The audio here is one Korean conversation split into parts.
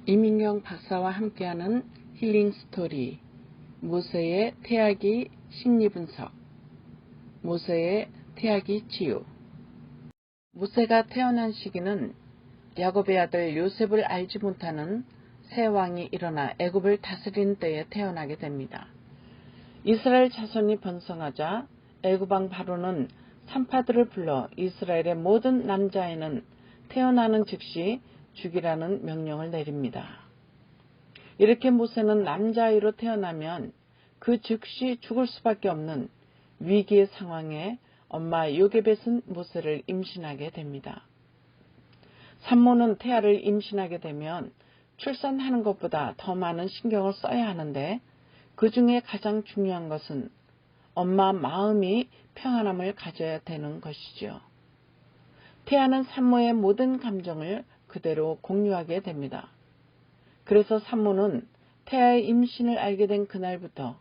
이민경 박사와 함께하는 힐링 스토리, 모세의 태아기 심리분석, 모세의 태아기 치유. 모세가 태어난 시기는 야곱의 아들 요셉을 알지 못하는 새 왕이 일어나 애굽을 다스린 때에 태어나게 됩니다. 이스라엘 자손이 번성하자 애굽 왕 바로는 산파들을 불러 이스라엘의 모든 남자애는 태어나는 즉시 죽이라는 명령을 내립니다. 이렇게 모세는 남자아이로 태어나면 그 즉시 죽을 수밖에 없는 위기의 상황에 엄마 요게벳은 모세를 임신하게 됩니다. 산모는 태아를 임신하게 되면 출산하는 것보다 더 많은 신경을 써야 하는데 그 중에 가장 중요한 것은 엄마 마음이 평안함을 가져야 되는 것이죠. 태아는 산모의 모든 감정을 그대로 공유하게 됩니다. 그래서 산모는 태아의 임신을 알게 된 그날부터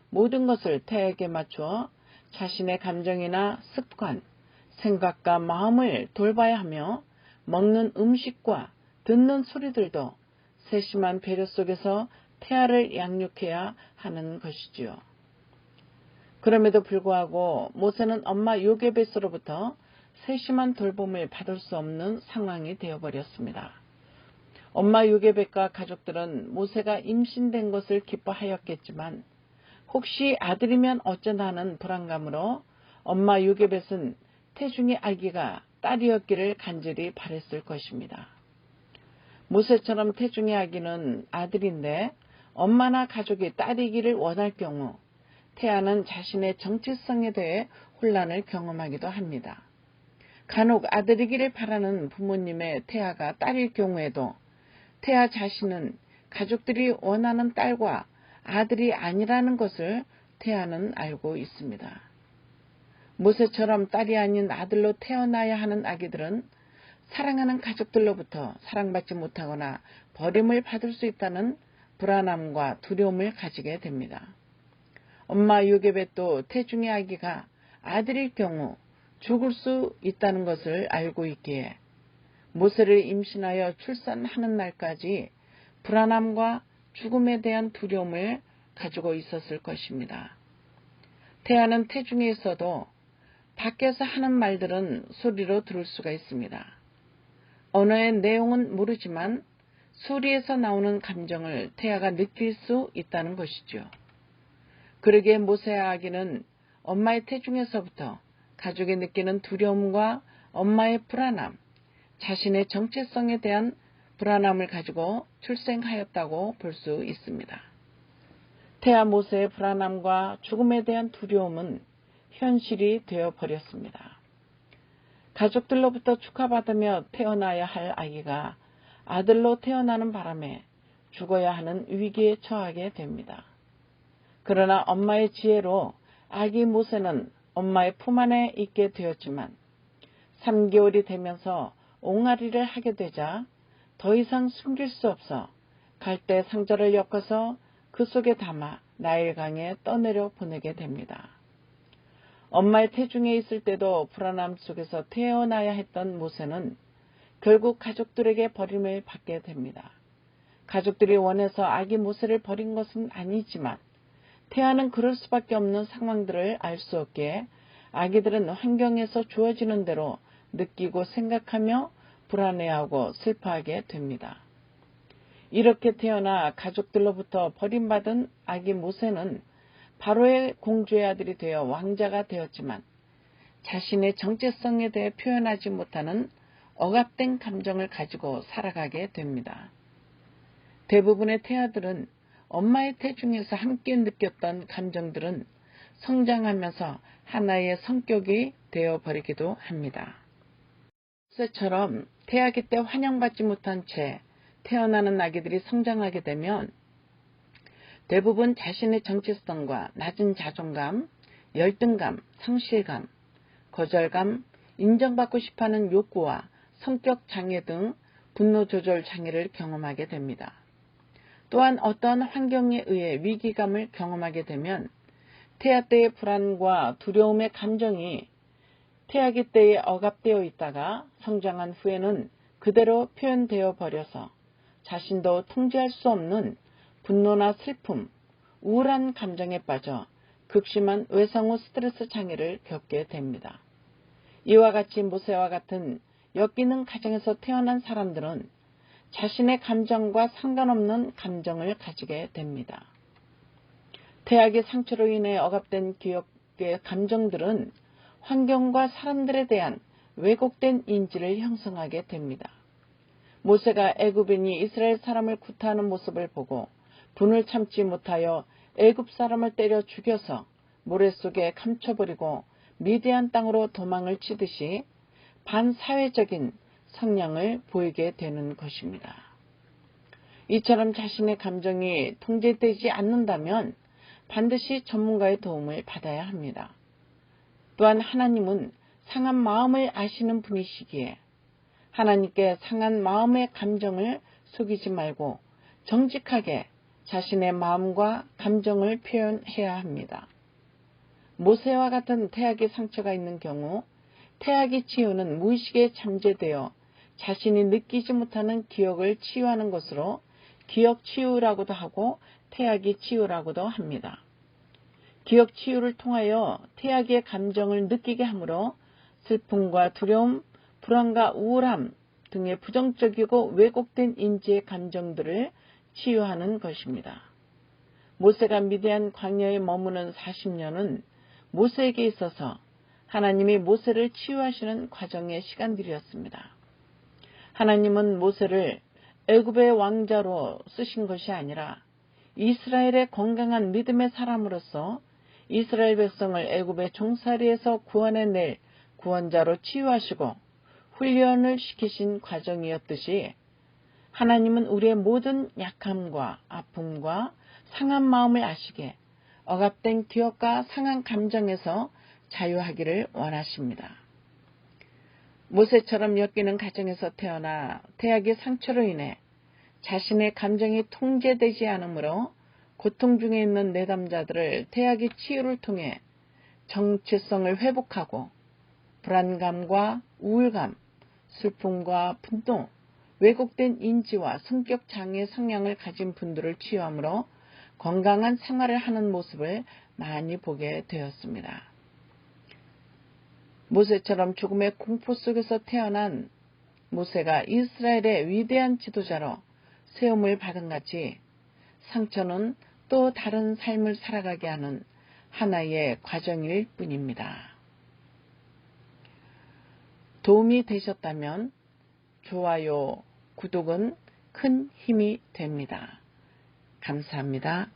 모든 것을 태아에게 맞추어 자신의 감정이나 습관, 생각과 마음을 돌봐야 하며 먹는 음식과 듣는 소리들도 세심한 배려 속에서 태아를 양육해야 하는 것이지요. 그럼에도 불구하고 모세는 엄마 요게벳으로부터 세심한 돌봄을 받을 수 없는 상황이 되어버렸습니다. 엄마 요게벳과 가족들은 모세가 임신된 것을 기뻐하였겠지만 혹시 아들이면 어쩌나 하는 불안감으로 엄마 요게벳은 태중의 아기가 딸이었기를 간절히 바랬을 것입니다. 모세처럼 태중의 아기는 아들인데 엄마나 가족이 딸이기를 원할 경우 태아는 자신의 정체성에 대해 혼란을 경험하기도 합니다. 간혹 아들이기를 바라는 부모님의 태아가 딸일 경우에도 태아 자신은 가족들이 원하는 딸과 아들이 아니라는 것을 태아는 알고 있습니다. 모세처럼 딸이 아닌 아들로 태어나야 하는 아기들은 사랑하는 가족들로부터 사랑받지 못하거나 버림을 받을 수 있다는 불안함과 두려움을 가지게 됩니다. 엄마 요게벳도 태중의 아기가 아들일 경우 죽을 수 있다는 것을 알고 있기에 모세를 임신하여 출산하는 날까지 불안함과 죽음에 대한 두려움을 가지고 있었을 것입니다. 태아는 태중에 있어도 밖에서 하는 말들은 소리로 들을 수가 있습니다. 언어의 내용은 모르지만 소리에서 나오는 감정을 태아가 느낄 수 있다는 것이죠. 그러기에 모세의 아기는 엄마의 태중에서부터 가족이 느끼는 두려움과 엄마의 불안함, 자신의 정체성에 대한 불안함을 가지고 출생하였다고 볼 수 있습니다. 태아 모세의 불안함과 죽음에 대한 두려움은 현실이 되어버렸습니다. 가족들로부터 축하받으며 태어나야 할 아기가 아들로 태어나는 바람에 죽어야 하는 위기에 처하게 됩니다. 그러나 엄마의 지혜로 아기 모세는 엄마의 품 안에 있게 되었지만 3개월이 되면서 옹알이를 하게 되자 더 이상 숨길 수 없어 갈대 상자를 엮어서 그 속에 담아 나일강에 떠내려 보내게 됩니다. 엄마의 태중에 있을 때도 불안함 속에서 태어나야 했던 모세는 결국 가족들에게 버림을 받게 됩니다. 가족들이 원해서 아기 모세를 버린 것은 아니지만 태아는 그럴 수밖에 없는 상황들을 알 수 없기에 아기들은 환경에서 주어지는 대로 느끼고 생각하며 불안해하고 슬퍼하게 됩니다. 이렇게 태어나 가족들로부터 버림받은 아기 모세는 바로의 공주의 아들이 되어 왕자가 되었지만 자신의 정체성에 대해 표현하지 못하는 억압된 감정을 가지고 살아가게 됩니다. 대부분의 태아들은 엄마의 태중에서 함께 느꼈던 감정들은 성장하면서 하나의 성격이 되어버리기도 합니다. 모세처럼 태아기 때 환영받지 못한 채 태어나는 아기들이 성장하게 되면 대부분 자신의 정체성과 낮은 자존감, 열등감, 상실감, 거절감, 인정받고 싶어하는 욕구와 성격 장애 등 분노 조절 장애를 경험하게 됩니다. 또한 어떠한 환경에 의해 위기감을 경험하게 되면 태아 때의 불안과 두려움의 감정이 태아기 때에 억압되어 있다가 성장한 후에는 그대로 표현되어 버려서 자신도 통제할 수 없는 분노나 슬픔, 우울한 감정에 빠져 극심한 외상 후 스트레스 장애를 겪게 됩니다. 이와 같이 모세와 같은 엮이는 가정에서 태어난 사람들은 자신의 감정과 상관없는 감정을 가지게 됩니다. 태학의 상처로 인해 억압된 기억의 감정들은 환경과 사람들에 대한 왜곡된 인지를 형성하게 됩니다. 모세가 애굽인이 이스라엘 사람을 구타하는 모습을 보고 분을 참지 못하여 애굽 사람을 때려 죽여서 모래 속에 감춰버리고 미디안 땅으로 도망을 치듯이 반사회적인 성향을 보이게 되는 것입니다. 이처럼 자신의 감정이 통제되지 않는다면 반드시 전문가의 도움을 받아야 합니다. 또한 하나님은 상한 마음을 아시는 분이시기에 하나님께 상한 마음의 감정을 속이지 말고 정직하게 자신의 마음과 감정을 표현해야 합니다. 모세와 같은 태학의 상처가 있는 경우 태학의 치유는 무의식에 잠재되어 자신이 느끼지 못하는 기억을 치유하는 것으로 기억 치유라고도 하고 태학의 치유라고도 합니다. 기억 치유를 통하여 태학의 감정을 느끼게 하므로 슬픔과 두려움, 불안과 우울함 등의 부정적이고 왜곡된 인지의 감정들을 치유하는 것입니다. 모세가 미디안 광야에 머무는 40년은 모세에게 있어서 하나님이 모세를 치유하시는 과정의 시간들이었습니다. 하나님은 모세를 애굽의 왕자로 쓰신 것이 아니라 이스라엘의 건강한 믿음의 사람으로서 이스라엘 백성을 애굽의 종살이에서 구원해낼 구원자로 치유하시고 훈련을 시키신 과정이었듯이 하나님은 우리의 모든 약함과 아픔과 상한 마음을 아시게 억압된 기억과 상한 감정에서 자유하기를 원하십니다. 모세처럼 엮이는 가정에서 태어나 태학의 상처로 인해 자신의 감정이 통제되지 않으므로 고통 중에 있는 내담자들을 태학의 치유를 통해 정체성을 회복하고 불안감과 우울감, 슬픔과 분노, 왜곡된 인지와 성격 장애 성향을 가진 분들을 치유함으로 건강한 생활을 하는 모습을 많이 보게 되었습니다. 모세처럼 죽음의 공포 속에서 태어난 모세가 이스라엘의 위대한 지도자로 세움을 받은 같이 상처는 또 다른 삶을 살아가게 하는 하나의 과정일 뿐입니다. 도움이 되셨다면 좋아요, 구독은 큰 힘이 됩니다. 감사합니다.